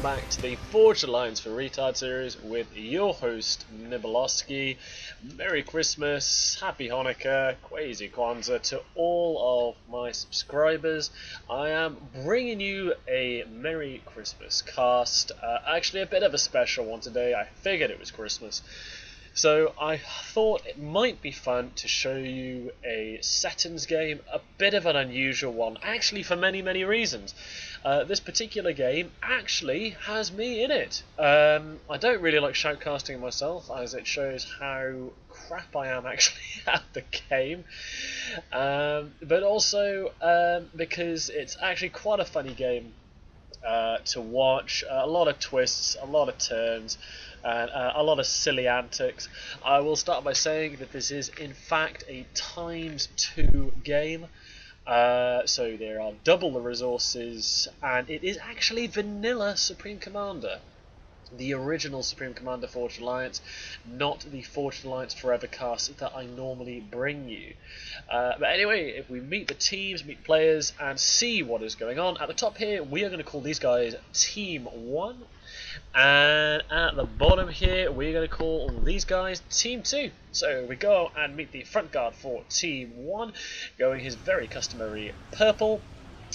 welcome back to the Forged Alliance for Retard series with your host Nibelosky. Merry Christmas, Happy Hanukkah, Crazy Kwanzaa to all of my subscribers. I am bringing you a Merry Christmas cast, actually a bit of a special one today. I figured it was Christmas. So I thought it might be fun to show you a settings game, a bit of an unusual one, actually for many reasons. This particular game actually has me in it. I don't really like shoutcasting myself, as it shows how crap I am actually at the game, but also because it's actually quite a funny game to watch. A lot of twists, a lot of turns, and a lot of silly antics. I will start by saying that this is in fact a ×2 game. So there are double the resources, and it is actually vanilla Supreme Commander. The original Supreme Commander Forged Alliance, not the Forged Alliance Forever cast that I normally bring you. But anyway, if we meet the teams, meet players, and see what is going on, at the top here we are going to call these guys Team 1. And at the bottom here we're going to call these guys Team 2. So we go and meet the front guard for Team 1, going his very customary purple.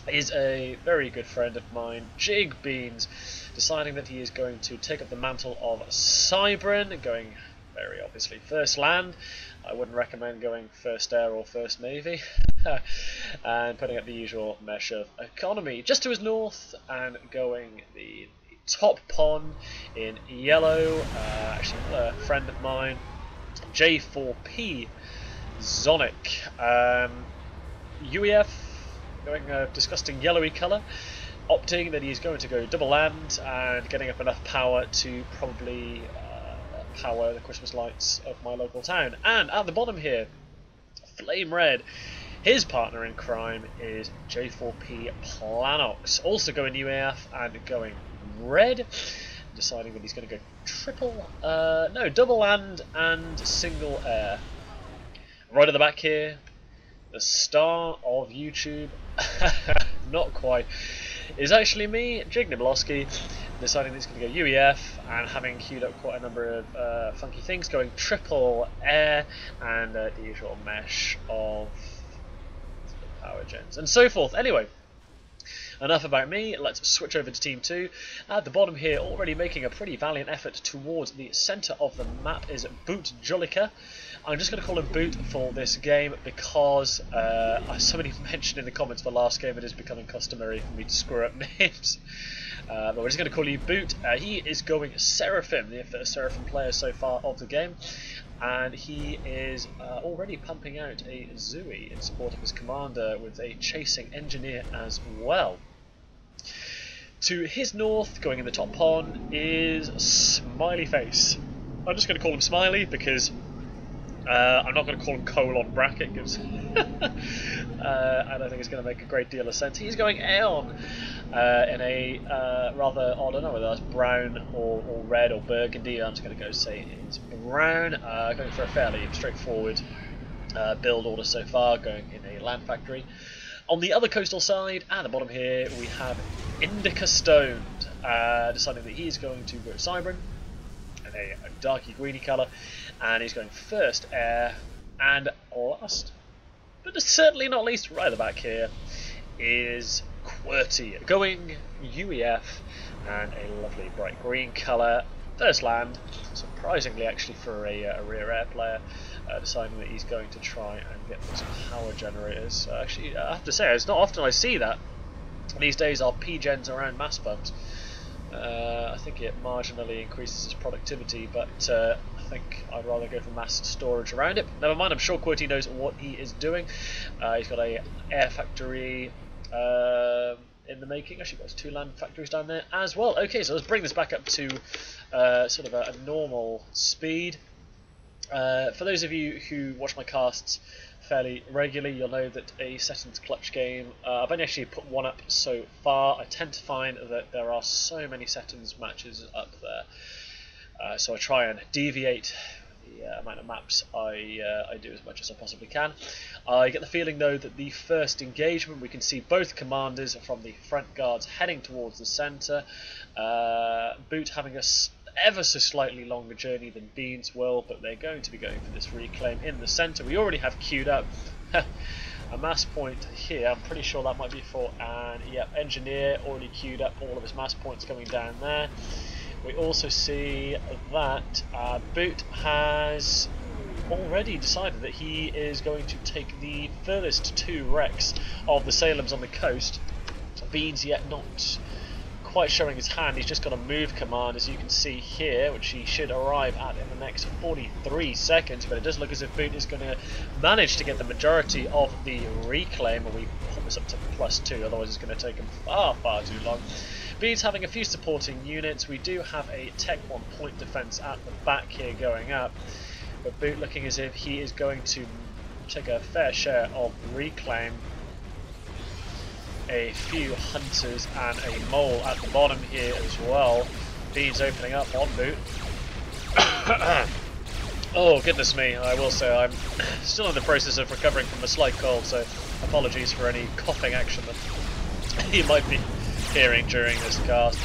Is a very good friend of mine, Jig Beans, deciding that he is going to take up the mantle of Cybran, going very obviously first land. I wouldn't recommend going first air or first navy. And putting up the usual mesh of economy just to his north, and going the top pawn in yellow, actually a friend of mine, J4P Zonic. UEF going a disgusting yellowy colour, opting that he's going to go double land and getting up enough power to probably power the Christmas lights of my local town. And at the bottom here, flame red, his partner in crime is J4P Planox, also going UAF and going red, deciding that he's going to go double land and single air. Right at the back here, the star of YouTube, not quite, is actually me, Jig Nibelosky, deciding that he's going to go UEF and having queued up quite a number of funky things, going triple air and the usual mesh of power gens and so forth. Anyway, enough about me, let's switch over to Team 2. At the bottom here, already making a pretty valiant effort towards the centre of the map, is Boot Jolika. I'm just going to call him Boot for this game because somebody mentioned in the comments for last game it is becoming customary for me to screw up names. But we're just going to call you Boot. He is going Seraphim, the first Seraphim player so far of the game. And he is already pumping out a Zooey in support of his commander with a chasing engineer as well. To his north, going in the top pawn, is Smiley Face. I'm just going to call him Smiley because I'm not going to call him colon bracket because I don't think it's going to make a great deal of sense. He's going Aeon in a rather, I don't know whether that's brown or red or burgundy. I'm just going to go say it's brown. Going for a fairly straightforward build order so far, going in a land factory. On the other coastal side, at the bottom here, we have Indica Stoned, deciding that he's going to go Cybran in a darky greeny colour, and he's going first air, and last, but certainly not least, right at the back here, is QWERTY, going UEF and a lovely bright green colour, first land, surprisingly actually for a rear air player, deciding that he's going to try and get some power generators. Actually, I have to say, it's not often I see that. These days our P-gens around mass pumps. I think it marginally increases his productivity, but I think I'd rather go for mass storage around it. Never mind, I'm sure QWERTY knows what he is doing. He's got a air factory in the making. Actually got 2 land factories down there as well. Okay, so let's bring this back up to sort of a normal speed. For those of you who watch my casts fairly regularly, you'll know that a settings clutch game, I've only actually put one up so far. I tend to find that there are so many settings matches up there, so I try and deviate the amount of maps I do as much as I possibly can. I get the feeling though that the first engagement we can see both commanders from the front guards heading towards the centre. Boot having a ever so slightly longer journey than Beans will, but they're going to be going for this reclaim in the centre. We already have queued up a mass point here. I'm pretty sure that might be for an engineer already queued up all of his mass points coming down there. We also see that Boot has already decided that he is going to take the furthest 2 wrecks of the Salems on the coast. Beans yet not quite showing his hand. He's just got a move command, as you can see here, which he should arrive at in the next 43 seconds, but it does look as if Boot is going to manage to get the majority of the reclaim, and we put this up to +2, otherwise it's going to take him far too long. Bean's having a few supporting units. We do have a Tech 1 point defense at the back here going up, but Boot looking as if he is going to take a fair share of reclaim. A few hunters and a mole at the bottom here as well. Beans opening up on Boot. Oh goodness me, I will say I'm still in the process of recovering from a slight cold, so apologies for any coughing action that you might be hearing during this cast.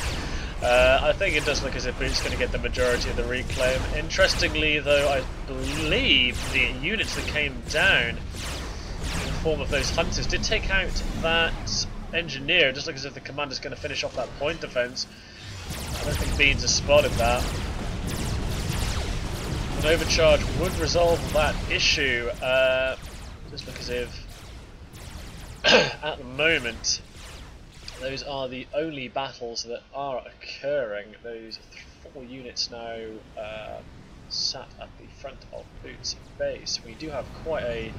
I think it does look as if Boot's going to get the majority of the reclaim. Interestingly though, I believe the units that came down in the form of those hunters did take out that engineer. It just looks as if the commander's going to finish off that point defense. I don't think Beans has spotted that. An overcharge would resolve that issue. Just look as if at the moment those are the only battles that are occurring. Those 4 units now sat at the front of Boot's base. We do have quite a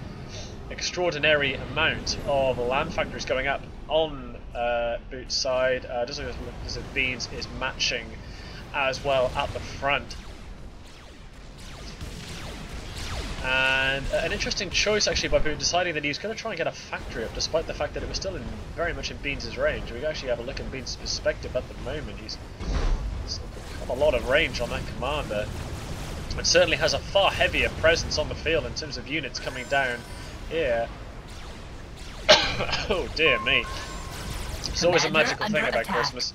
extraordinary amount of land factories going up on Boot's side. Just look as if Beans is matching as well at the front. And an interesting choice actually by Boot, deciding that he's going to try and get a factory up, despite the fact that it was still very much in Beans' range. We can actually have a look at Beans' perspective at the moment. He's got a lot of range on that commander. It certainly has a far heavier presence on the field in terms of units coming down here. Oh dear me. It's always a magical thing about Christmas.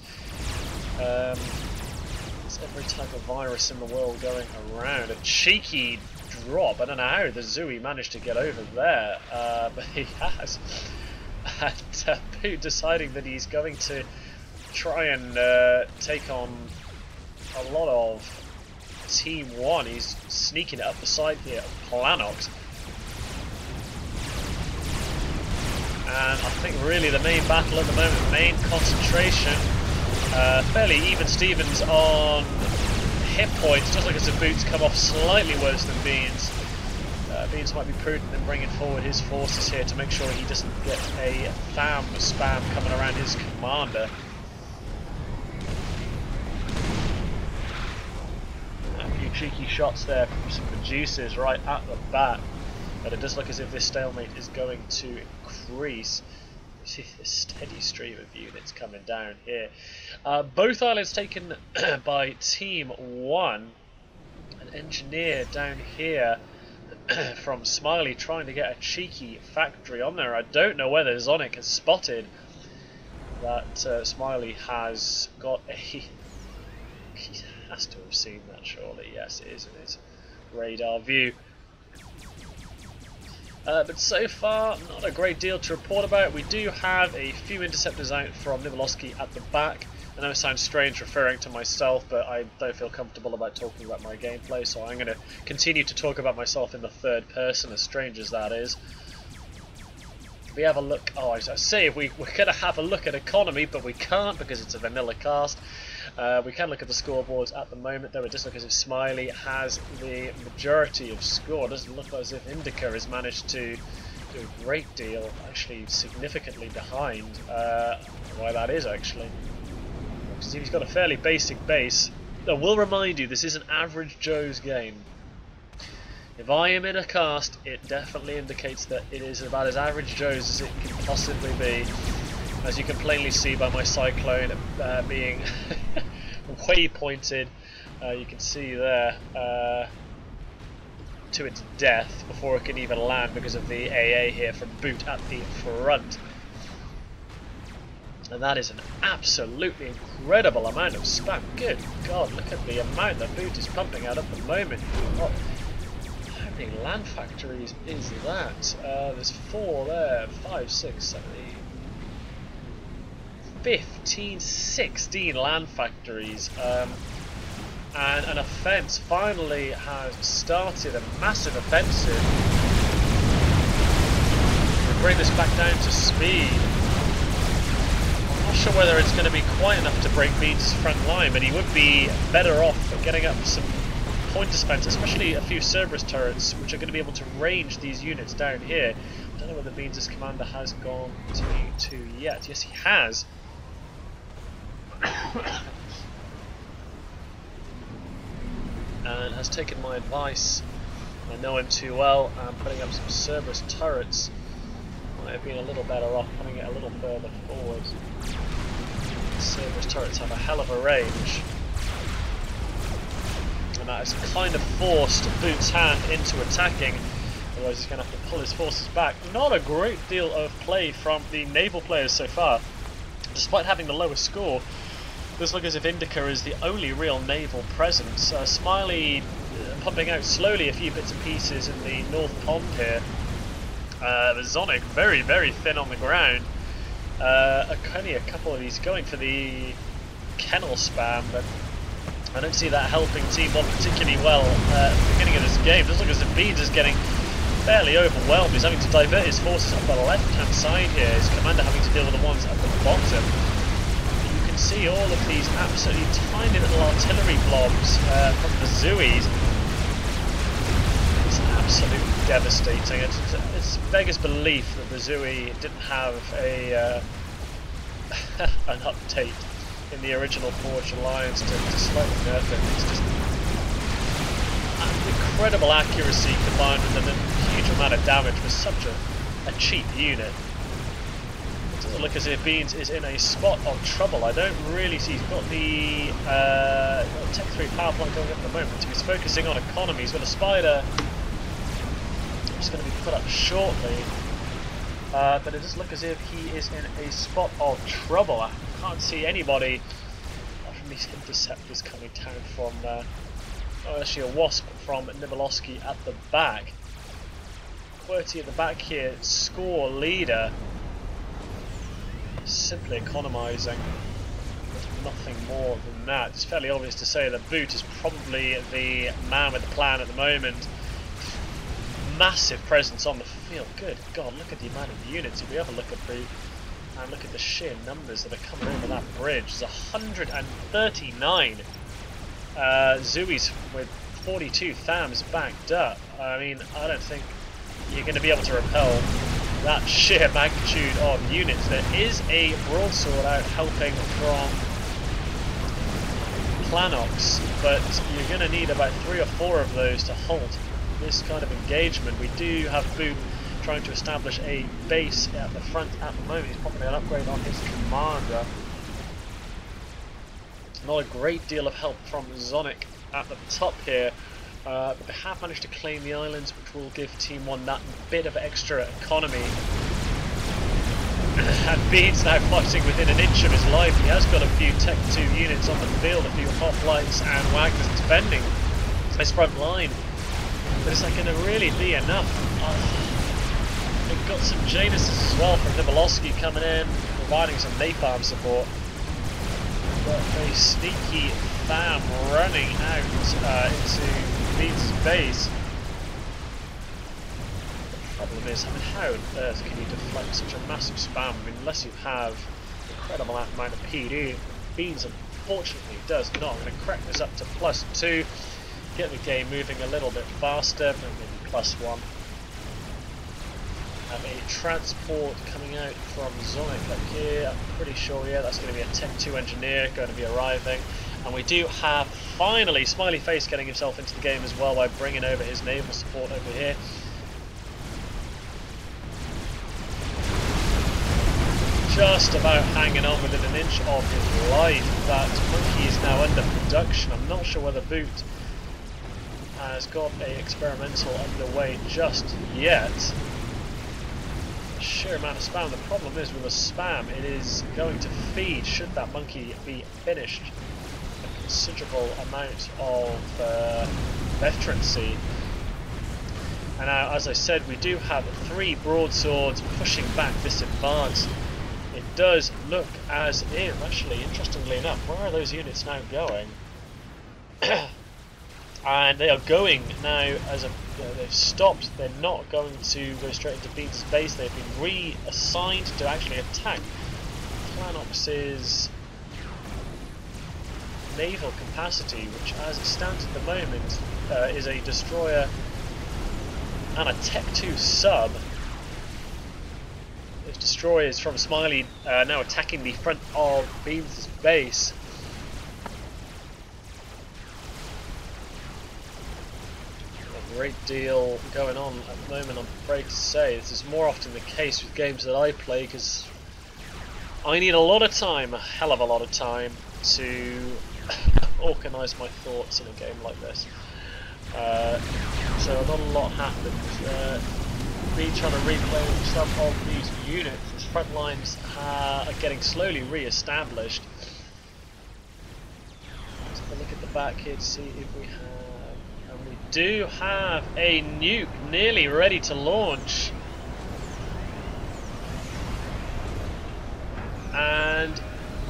It's every type of virus in the world going around. A cheeky drop. I don't know how the Zooey managed to get over there, but he has. And Boot deciding that he's going to try and take on a lot of Team 1. He's sneaking it up the side here of Planox. And I think really the main battle at the moment, main concentration, fairly even Stevens on hit points. Just like as the Boots come off slightly worse than Beans. Beans might be prudent in bringing forward his forces here to make sure he doesn't get a spam coming around his commander. A few cheeky shots there from some producers right at the bat, but it does look as if this stalemate is going to increase. You see a steady stream of units coming down here. Both islands taken by Team 1. An engineer down here from Smiley trying to get a cheeky factory on there. I don't know whether Zonic has spotted that Smiley has got a... He has to have seen that surely. Yes, it is in his radar view. But so far, not a great deal to report about. We do have a few interceptors out from Nibelosky at the back. I know it sounds strange referring to myself, but I don't feel comfortable about talking about my gameplay, so I'm going to continue to talk about myself in the third person, as strange as that is. We have a look. Oh, I say we're going to have a look at economy, but we can't because it's a vanilla cast. We can look at the scoreboards at the moment, though. It does look as if Smiley has the majority of score. It doesn't look as if Indica has managed to do a great deal, actually significantly behind. Why that is, actually. Because he's got a fairly basic base. I will remind you, this is an average Joe's game. If I am in a cast, it definitely indicates that it is about as average Joe's as it can possibly be. As you can plainly see by my cyclone being waypointed, you can see there. to its death before it can even land because of the AA here from Boot at the front. And that is an absolutely incredible amount of spam. Good God, look at the amount that Boot is pumping out at the moment. Oh, how many land factories is that? There's 4 there, 5, 6, 7, 8, 15, 16 land factories. And an offence finally has started, a massive offensive. We'll bring this back down to speed. I'm not sure whether it's going to be quite enough to break Beans' front line, but he would be better off getting up some point dispense, especially a few Cerberus turrets, which are going to be able to range these units down here. I don't know whether Beans' commander has gone to E2 yet. Yes, he has. And has taken my advice. I know him too well. I'm putting up some Cerberus turrets. Might have been a little better off putting it a little further forward. The Cerberus turrets have a hell of a range, and that has kind of forced Boot's hand into attacking. Otherwise, he's going to have to pull his forces back. Not a great deal of play from the naval players so far, despite having the lowest score. Does look as if Indica is the only real naval presence. Smiley pumping out slowly a few bits and pieces in the North Pond here. The Zonic very, very thin on the ground. Only a couple of these going for the kennel spam, but I don't see that helping Team 1 particularly well at the beginning of this game. It does look as if Beans is getting fairly overwhelmed. He's having to divert his forces up the left-hand side here. His commander having to deal with the ones at the bottom. See all of these absolutely tiny little artillery blobs from the Zuis. It's absolutely devastating. It's beggars belief that the Zui didn't have a an update in the original Forged Alliance to slightly nerf it. It's just incredible accuracy combined with a huge amount of damage with such a cheap unit. Doesn't look as if Beans is in a spot of trouble. I don't really see. He's got the Tech 3 power plant going up at the moment. He's focusing on economy. He's got a spider which is going to be put up shortly. But it does look as if he is in a spot of trouble. I can't see anybody from these interceptors coming down from. Oh, actually, a wasp from Nibelosky at the back. QWERTY at the back here, score leader. Simply economising, nothing more than that. It's fairly obvious to say that Boot is probably the man with the plan at the moment. Massive presence on the field. Good God, look at the amount of units. If we have a look at Boot and look at the sheer numbers that are coming over that bridge, there's 139 Zuis with 42 Thams backed up. I mean, I don't think you're going to be able to repel that sheer magnitude of units. There is a broadsword out helping from Planox, but you're going to need about 3 or 4 of those to halt this kind of engagement. We do have Boot trying to establish a base at the front at the moment. He's popping an upgrade on his commander. Not a great deal of help from Zonic at the top here. But they have managed to claim the islands, which will give Team 1 that bit of extra economy. And Beans now fighting within an inch of his life. He has got a few Tech 2 units on the field, a few hoplites and Wagners defending his front line. But is that going to really be enough? They've got some Januses as well from Nibelosky coming in, providing some napalm support. But a sneaky Tham running out into Beans' base. The problem is, I mean, how on earth can you deflect such a massive spam? I mean, unless you have an incredible amount of PD. Beans unfortunately does not. I'm going to crack this up to +2, get the game moving a little bit faster, maybe +1. Have a transport coming out from Zonic up here. I'm pretty sure, yeah, that's going to be a Tech 2 engineer going to be arriving. And we do have, finally, Smiley Face getting himself into the game as well by bringing over his naval support over here. Just about hanging on within an inch of his life. That monkey is now under production. I'm not sure whether Boot has got a experimental underway just yet. The sheer amount of spam. The problem is with the spam, it is going to feed, should that monkey be finished, a considerable amount of veterancy. And now, as I said, we do have 3 broadswords pushing back this advance. It does look as if, actually, interestingly enough, where are those units now going? And they are going now as a they've stopped. They're not going to go straight into Beans' base. They've been reassigned to actually attack Planox's naval capacity, which, as it stands at the moment, is a destroyer and a Tech 2 sub. Those destroyers from Smiley now attacking the front of Beans' base. Great deal going on at the moment, I'm afraid to say. This is more often the case with games that I play, because I need a lot of time, a hell of a lot of time, to organise my thoughts in a game like this. So not a lot happened. Me trying to replay some of these units. His front lines are getting slowly re-established. Let's have a look at the back here to see if we have... We do have a nuke nearly ready to launch, and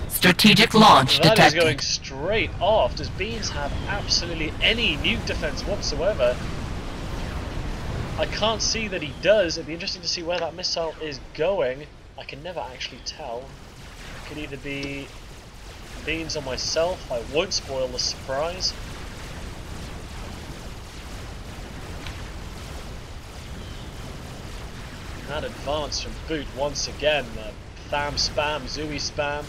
strategic launch that detected. is going straight off. Does Beans have absolutely any nuke defense whatsoever? I can't see that he does. It'd be interesting to see where that missile is going. I can never actually tell. It could either be Beans or myself. I won't spoil the surprise. That advance from Boot once again, Tham spam, Zooey spam,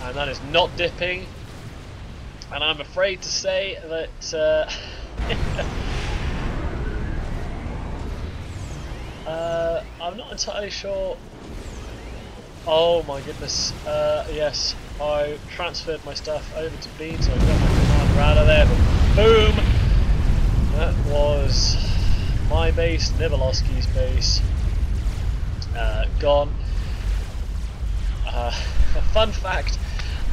and that is not dipping. And I'm afraid to say that I'm not entirely sure. Oh my goodness, yes, I transferred my stuff over to Bean, so I got my commander out of there, but boom! That was my base, Nibelosky's base. Gone. A fun fact,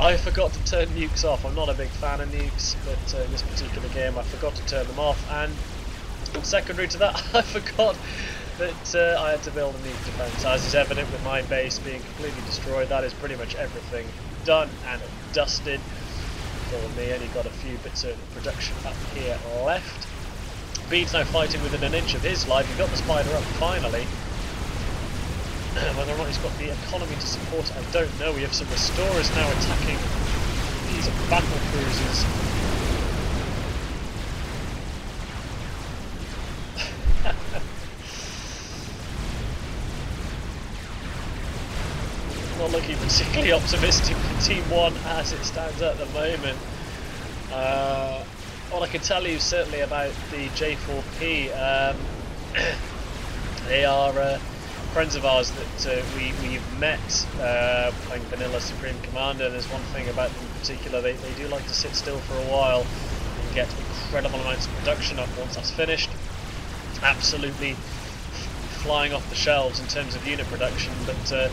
I forgot to turn nukes off. I'm not a big fan of nukes, but in this particular game I forgot to turn them off, and secondary to that I forgot that I had to build a nuke defense. As is evident with my base being completely destroyed, that is pretty much everything done and dusted. For me, only got a few bits of production up here left. Bede's now fighting within an inch of his life. He got the spider up finally. Whether or not he's got the economy to support it, I don't know. We have some restorers now attacking these battle cruisers. Not looking particularly optimistic for Team 1 as it stands at the moment. All I can tell you certainly about the J4P, they are friends of ours that we've met playing Vanilla Supreme Commander. There's one thing about them in particular, they do like to sit still for a while and get incredible amounts of production up once that's finished. Absolutely flying off the shelves in terms of unit production, but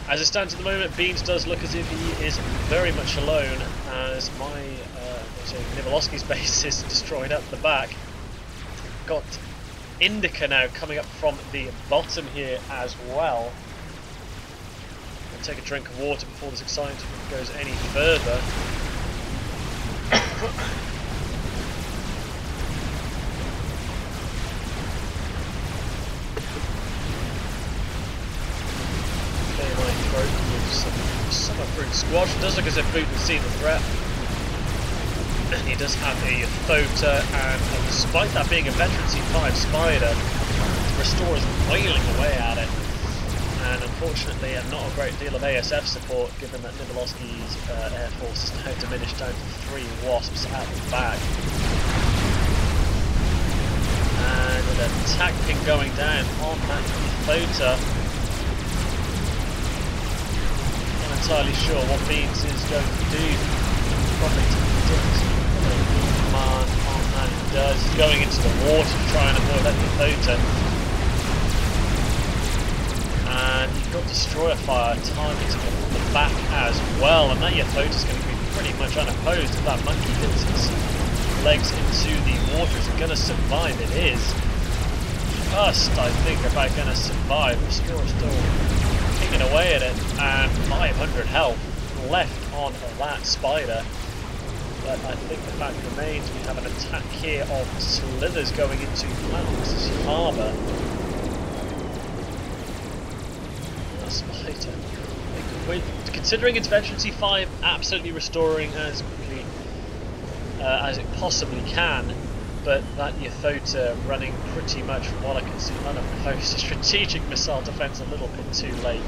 as it stands at the moment, Beans does look as if he is very much alone, as my Nibelosky's base is destroyed up the back. Got Indica now coming up from the bottom here as well. I'll take a drink of water before this excitement goes any further. Clear my throat with some summer fruit squash. It does look as if Boot has seen the threat. And he does have a Thota, and despite that being a veteran C5 Spider, Restore is wailing away at it. And unfortunately, not a great deal of ASF support, given that Nibelosky's air force is now diminished down to 3 Wasps at the back. And with an attack ping going down on that Thota, not entirely sure what Beans is going to do. Probably to predict command on that. He does. going into the water to try and avoid that Ythota. And you've got Destroyer Fire targeting it from the back as well, and that Ythota's going to be pretty much unopposed if that monkey gets its legs into the water. Is it going to survive? It is. Just, I think, about going to survive. Restorer still kicking away at it, and 500 health left on that spider. But I think the fact remains we have an attack here of slithers going into Planox's harbour. A spider. Considering intervention C5, absolutely restoring as quickly as it possibly can, but that Ythota running pretty much, from what I can see, unopposed. Strategic missile defense a little bit too late.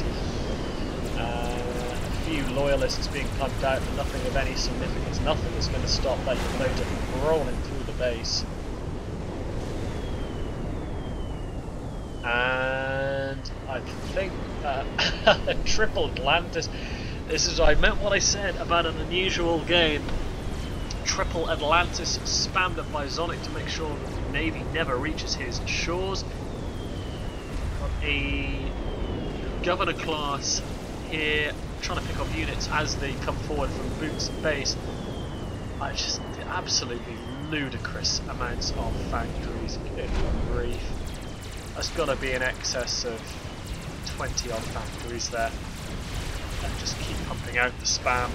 A few loyalists being pumped out, but nothing of any significance. Nothing is going to stop that Ythota from rolling through the base. And I think a triple Atlantis. This is, I meant what I said about an unusual game. Triple Atlantis spammed up by Zonic to make sure that the Navy never reaches his shores. Got a Governor class here trying to pick up units as they come forward from Boots base. I just absolutely ludicrous amounts of factories. Good grief. That's got to be in excess of 20 odd factories there. And just keep pumping out the spam.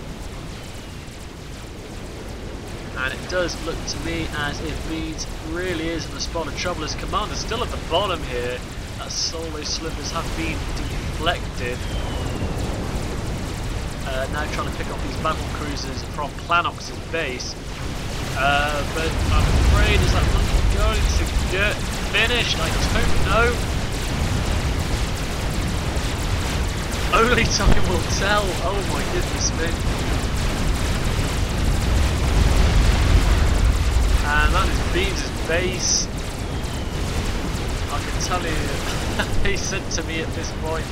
And it does look to me as if Leeds really is in the spot of trouble. His commander's still at the bottom here. That solo slivers have been deflected. Now trying to pick up these battle cruisers from Planox's base. But I'm afraid, is that monkey going to get finished? I don't know. Only time will tell. Oh my goodness me. And that is Beans' base. I can tell you, he said to me at this point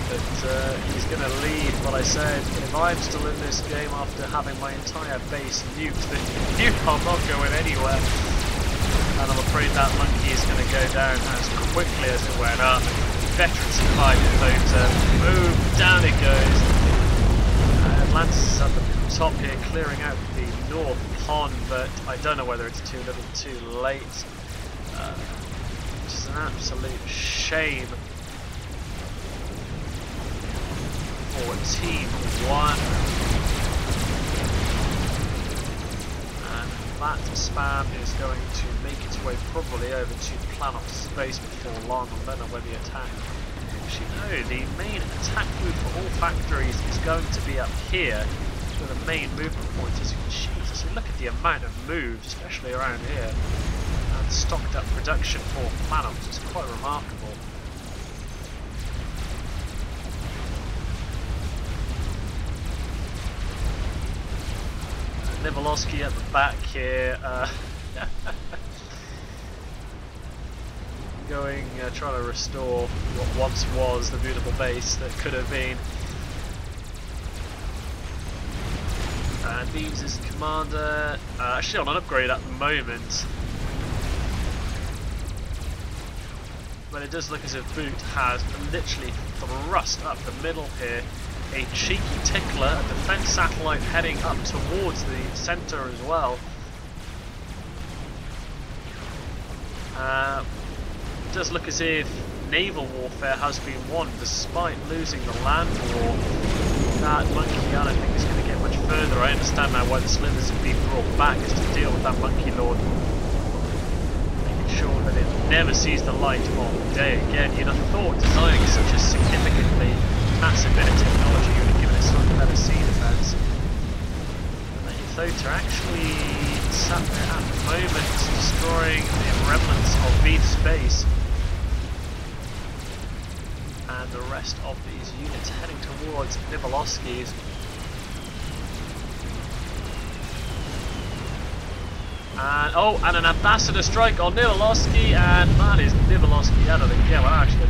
that he's going to leave, but I said, if I'm still in this game after having my entire base nuked, then you are not going anywhere. And I'm afraid that monkey is going to go down as quickly as it went up. Veteran supplied Ythota, boom, down it goes. Atlantis is at the top here, clearing out the north pond, but I don't know whether it's too little too late. Which is an absolute shame for Team 1. And that spam is going to make its way probably over to Planox's base before long, and then when the attack. Actually no, the main attack route for all factories is going to be up here, where the main movement point is. Jesus, look at the amount of moves, especially around here, and stocked up production for Planox. It's quite remarkable. Nibelosky at the back here, going, trying to restore what once was the beautiful base that could have been. And Beams is the commander, actually on an upgrade at the moment. But it does look as if Boot has literally thrust up the middle here. A cheeky tickler, a defense satellite heading up towards the center as well. It does look as if naval warfare has been won despite losing the land war. That monkey, I don't think is going to get much further. I understand now why the slithers have been brought back, is to deal with that monkey lord, making sure that it never sees the light of day again. You'd have thought designing such a significantly massive bit of technology would have given it slightly better sea defense. And the Ythota actually sat there at the moment, destroying the remnants of Beef's base. And the rest of these units heading towards Nibelosky's. And oh, and an ambassador strike on Nibelosky, and that is Nibelosky out of the game. Well, actually,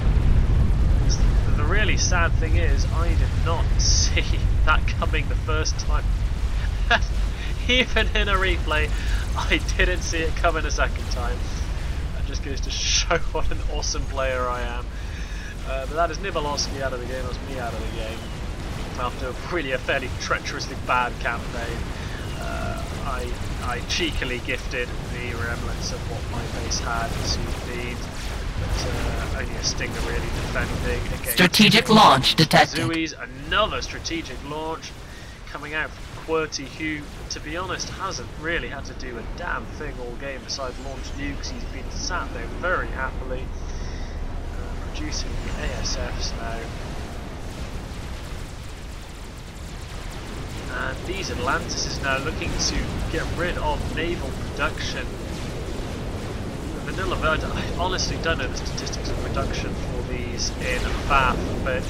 the really sad thing is, I did not see that coming the first time. even in a replay, I didn't see it coming a second time. That just goes to show what an awesome player I am. But that is Nibelosky out of the game, that's me out of the game. After really a fairly treacherously bad campaign, I cheekily gifted the remnants of what my base had to Beans, but only a Stinger really defending against Strategic launch detected. Zui's. Another strategic launch coming out from QWERTY, who, to be honest, hasn't really had to do a damn thing all game besides launch nukes. He's been sat there very happily, producing the ASFs now. And these Atlantis is now looking to get rid of naval production. Vanilla Verde, I honestly don't know the statistics of production for these in FAF, but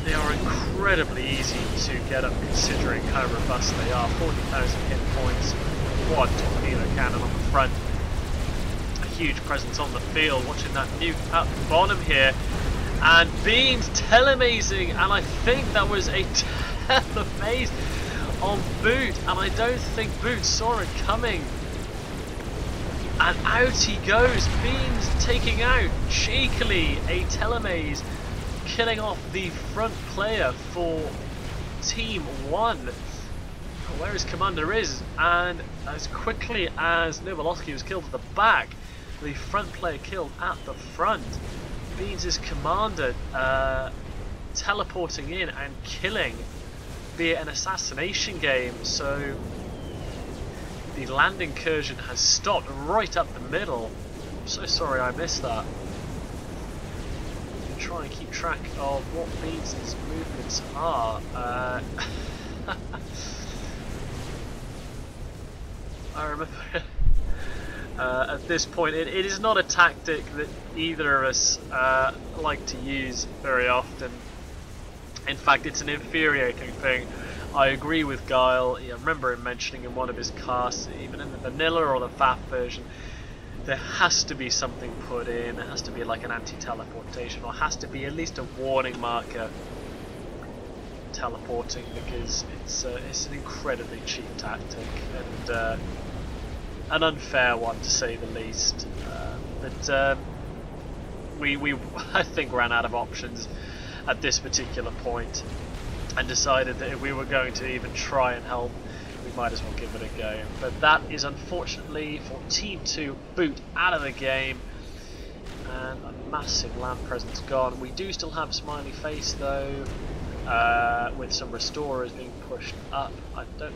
they are incredibly easy to get up considering how robust they are. 40,000 hit points, quad torpedo cannon on the front, a huge presence on the field, watching that nuke at the bottom here, and Beans telemazing, and I think that was a telemaze on Boot, and I don't think Boot saw it coming. And out he goes, Beans taking out cheekily a telemaze, killing off the front player for Team 1. Where his commander is, and as quickly as Nibelosky was killed at the back, the front player killed at the front. Beans' commander teleporting in and killing via an assassination game, so the land incursion has stopped right up the middle. I'm so sorry I missed that. I'm trying to keep track of what Beans' movements are. I remember at this point, it is not a tactic that either of us like to use very often. In fact, it's an infuriating thing. I agree with Guile. I remember him mentioning in one of his casts, even in the vanilla or the FAF version, there has to be something put in. There has to be like an anti-teleportation, or has to be at least a warning marker teleporting, because it's an incredibly cheap tactic and an unfair one to say the least. But we I think ran out of options at this particular point and decided that if we were going to even try and help, we might as well give it a go. But that is unfortunately for Team 2, Boot out of the game, and a massive land presence gone. We do still have Smiley Face though, with some restorers being pushed up.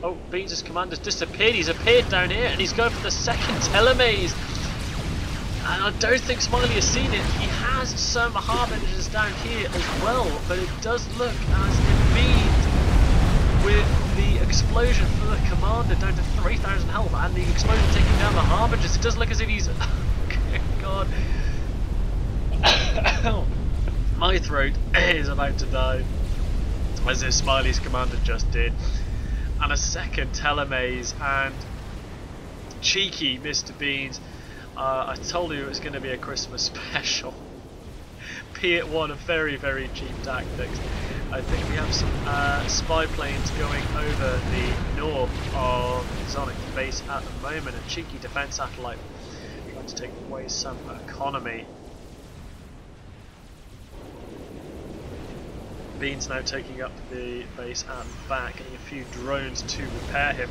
Oh, Beans' commander's disappeared. He's appeared down here and he's going for the second telemaze. And I don't think Smiley has seen it. He has some harbingers down here as well, but it does look as if Beans, with the explosion for the commander down to 3,000 health and the explosion taking down the harbingers, it does look as if he's... God. My throat is about to die, as if Smiley's commander just did. And a second telemaze, and cheeky Mr. Beans. I told you it was going to be a Christmas special. P at 1 of very, very cheap tactics. I think we have some spy planes going over the north of Zonic's base at the moment. A cheeky defense satellite trying to take away some economy. Beans now taking up the base at the back, getting a few drones to repair him.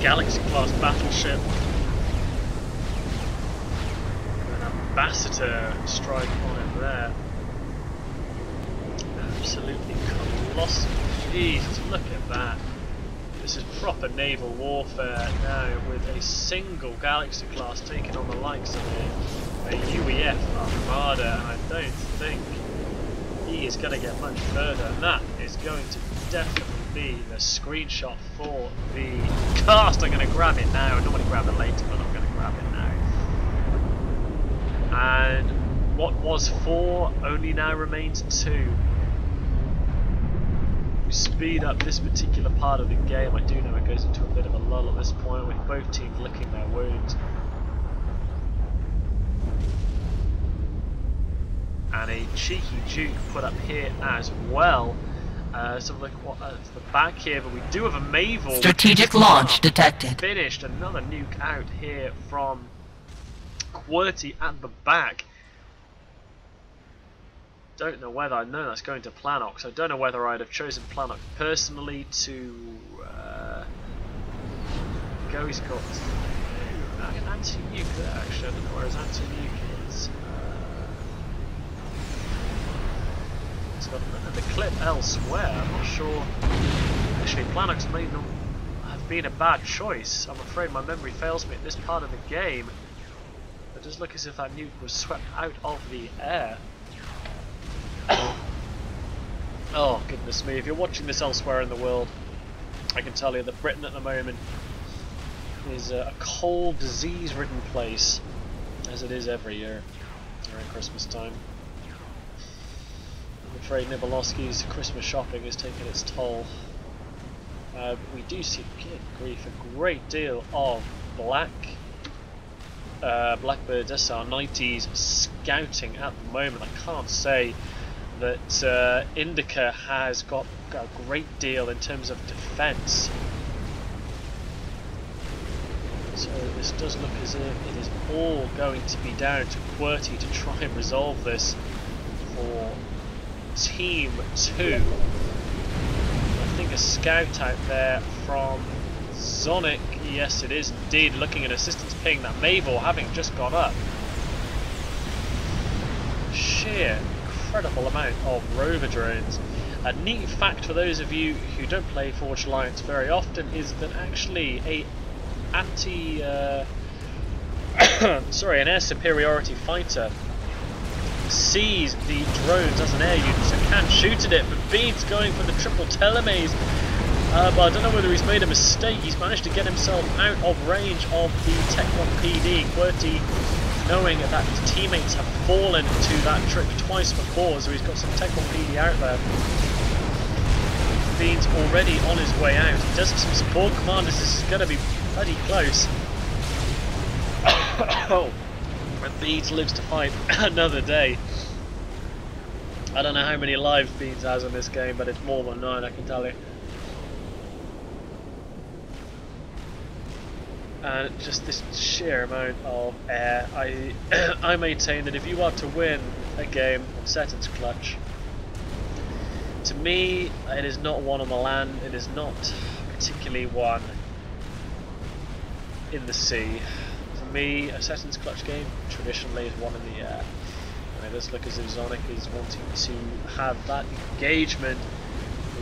Galaxy class battleship, an ambassador strike on it there. Absolutely colossal. Jesus, look at that. This is proper naval warfare now, with a single Galaxy class taking on the likes of a UEF armada, and I don't think he is going to get much further, and that is going to definitely be the screenshot for the cast. I'm going to grab it now. I normally grab it later, but I'm going to grab it now. And what was 4 only now remains 2. We speed up this particular part of the game. I do know it goes into a bit of a lull at this point, with both teams licking their wounds. and a cheeky juke put up here as well. So look what the back here, but we do have a Mavor. Strategic launch detected. Finished. Another nuke out here from QWERTY at the back. Don't know whether, I know that's going to Planox. I don't know whether I'd have chosen Planox personally to go. He's got an anti-nuke there actually. I don't know where his anti-nuke is. He's got the clip elsewhere. I'm not sure. Actually, Planox may not have been a bad choice. I'm afraid my memory fails me at this part of the game. It does look as if that nuke was swept out of the air. Oh goodness me, if you're watching this elsewhere in the world, I can tell you that Britain at the moment is a cold, disease-ridden place, as it is every year around Christmas time. I'm afraid Nibelosky's Christmas shopping is taking its toll. We do see, good grief, a great deal of Blackbird's SR-90s scouting at the moment. I can't say that Indica has got a great deal in terms of defence. So this does look as if it is all going to be down to QWERTY to try and resolve this for Team 2. I think a scout out there from Zonic. Yes, it is indeed, looking at assistance ping. That Mavor having just gone up. Sheer incredible amount of rover drones. A neat fact for those of you who don't play Forged Alliance very often is that actually an air superiority fighter sees the drones as an air unit, so can shoot at it, but Bede's going for the triple telemaze. But I don't know whether he's made a mistake. He's managed to get himself out of range of the Tech 1 PD. QWERTY, knowing that his teammates have fallen to that trick twice before, so he's got some Tech 1 PD out there. Bede's already on his way out. He does have some support commanders. This is going to be bloody close. And Bedes lives to fight another day. I don't know how many lives Bedes has in this game, but it's more than 9, I can tell you. And just this sheer amount of air. I maintain that if you are to win a game on Saturn's Clutch, to me it is not one on the land, it is not particularly one in the sea. For me, a Saturn's Clutch game traditionally is one in the air. And it does look as if Zonic is wanting to have that engagement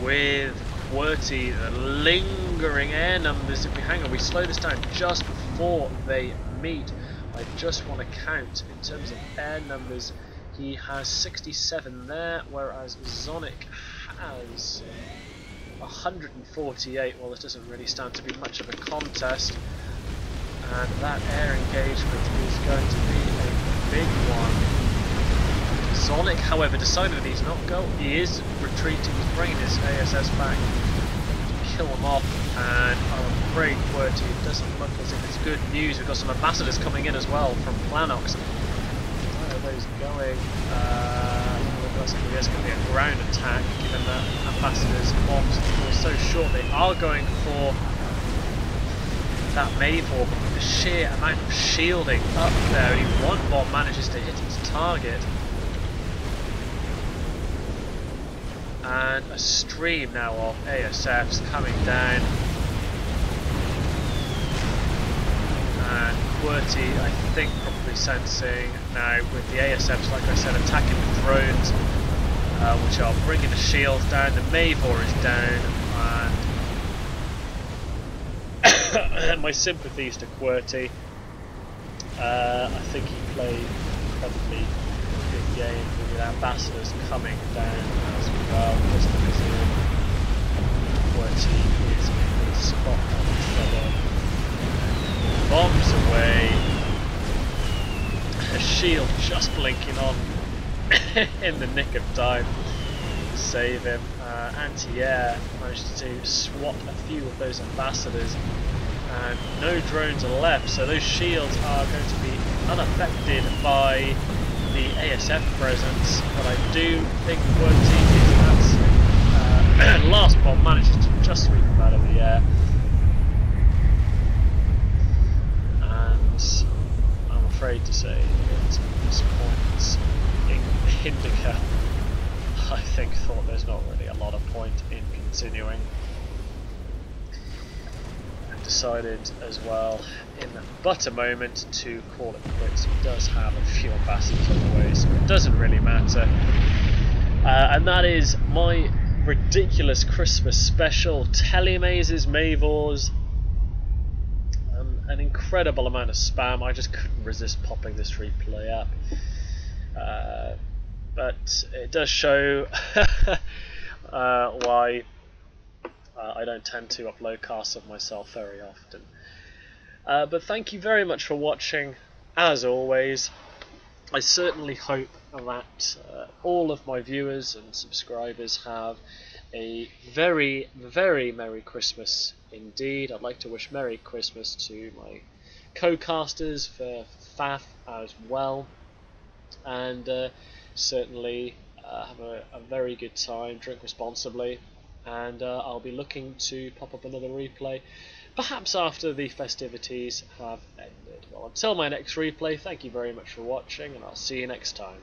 with QWERTY, the lingering air numbers. If we hang on, we slow this down just before they meet. I just want to count in terms of air numbers. He has 67 there, whereas Zonic has 148. Well, this doesn't really stand to be much of a contest, and that air engagement is going to be a big one. Zonic, however, decided that he's not going. He is retreating. He's bringing his ASS back to kill him off, and I'm afraid QWERTY doesn't look as if it's good news. We've got some ambassadors coming in as well from Planox. Where are those going? That's going to be a ground attack, given that ambassadors' bombs are so short. They are going for that Mavor, but with the sheer amount of shielding up there, only one bomb manages to hit its target. And a stream now of ASFs coming down. And QWERTY, I think, probably sensing now with the ASFs, like I said, attacking the drones, which are bringing the shields down. The Mavor is down, and my sympathies to QWERTY. I think he played probably a good game with the ambassadors coming down as well. Just because QWERTY is in a spot on trouble. Bombs away. A shield just blinking on in the nick of time to save him. Anti-air managed to swat a few of those ambassadors, and no drones are left, so those shields are going to be unaffected by the ASF presence, but I do think the work team is that last bomb manages to just sweep him out of the air. And I'm afraid to say that at this point, Indica, I think, thought there's not really a lot of point in continuing. And decided as well, in but a moment, to call it quits. He does have a few ambassadors on the way, so it doesn't really matter. And that is my ridiculous Christmas special. Telemazes, Mavors, an incredible amount of spam. I just couldn't resist popping this replay up. But it does show why I don't tend to upload casts of myself very often. But thank you very much for watching. As always, I certainly hope that all of my viewers and subscribers have a very, very Merry Christmas indeed. I'd like to wish Merry Christmas to my co-casters for FAF as well, and certainly have a very good time, drink responsibly, and I'll be looking to pop up another replay perhaps after the festivities have ended. Well, until my next replay, thank you very much for watching, and I'll see you next time.